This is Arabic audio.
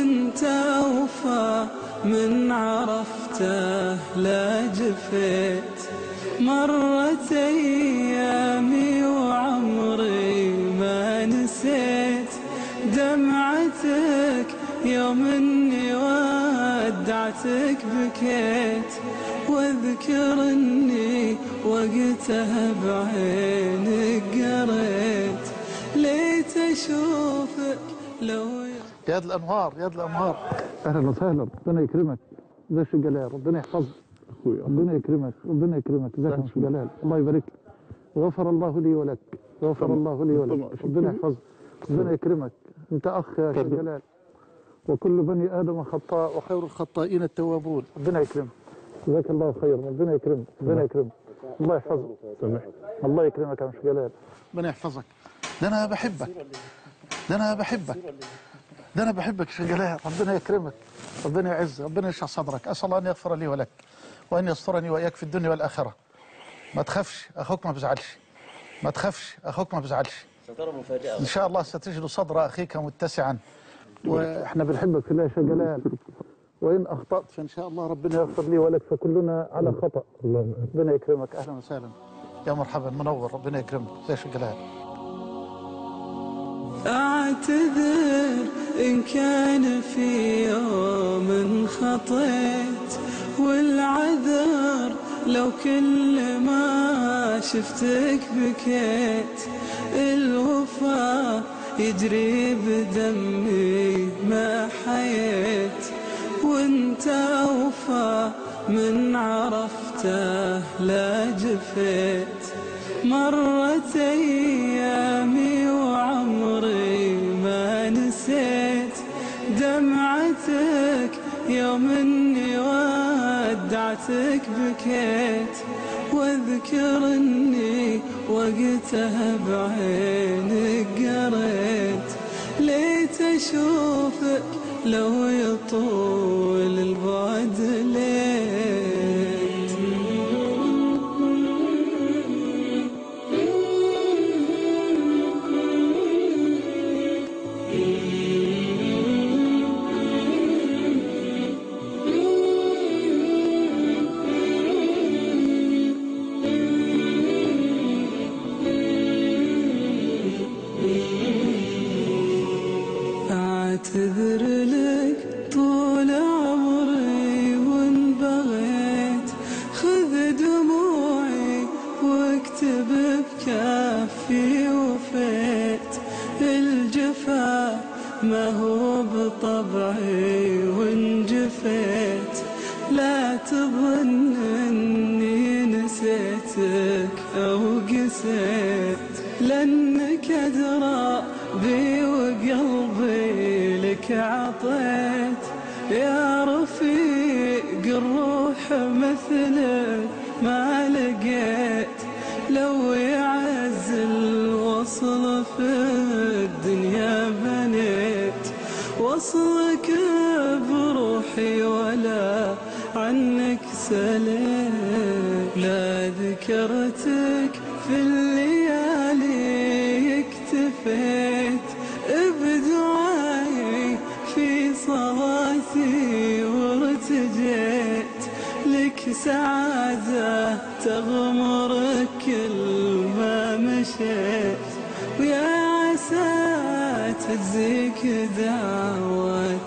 وانت أوفى من عرفته لا جفيت. مرت أيامي وعمري ما نسيت دمعتك يوم اني ودعتك بكيت. واذكر اني وقتها بعينك قريت. ليت اشوفك لو يا دي الانوار يا دي الانوار. اهلا وسهلا، ربنا يكرمك. ازيك يا جلال؟ ربنا يحفظك. ربنا يكرمك ربنا يكرمك. ازيك يا جلال؟ الله يبارك لك. غفر الله لي ولك. غفر الله لي ولك. ربنا يحفظك. ربنا يكرمك. انت اخ يا شيخ جلال، وكل بني ادم خطاء وخير الخطائين التوابون. ربنا يكرمك. جزاك الله خير. ربنا يكرمك ربنا يكرمك. الله يحفظك. الله يكرمك يا شيخ جلال. ربنا يحفظك. ده انا بحبك، ده انا بحبك، ده انا بحبك يا شيخ جلال. ربنا يكرمك ربنا يعز ربنا يشرح صدرك. اسال الله ان يغفر لي ولك وان يسترني واياك في الدنيا والاخره. ما تخافش اخوك ما بيزعلش، ما تخافش اخوك ما بيزعلش. سترى مفاجاه ان شاء الله. ستجد صدر اخيك متسعا. واحنا بنحبك في الله يا شيخ جلال. وان اخطات فان شاء الله ربنا يغفر لي ولك، فكلنا على خطا. ربنا يكرمك. اهلا وسهلا يا مرحبا منور. ربنا يكرمك يا شيخ جلال. أعتذر إن كان في يوم خطيت، والعذر لو كل ما شفتك بكيت. الوفا يجري بدمي ما حييت، وانت أوفى من عرفته لا جفيت. مرت أيامي وعمري ما نسيت دمعتك يوم اني ودعتك بكيت. واذكر اني وقتها بعينك قريت. ليت اشوفك لو يطول البعد ليت. أعتذر لك طول عمري وإن بغيت. خذ دموعي واكتب بكافي وفيت. الجفا ما هو بطبعي وإن جفيت. لا تظن أني نسيتك أو قسيت، لأنك أدرى بي وقلبي لك عطيت. يا رفيق الروح مثلك ما لقيت. لو يعز الوصل في الدنيا بنيت. وصلك بروحي ولا عنك سليت. لا ذكرتك في الليالي اكتفيت. بدعائي في صلاتي وارتجيت. لك سعادة تغمرك كل ما مشيت. ويا عسى تجزيك دعوة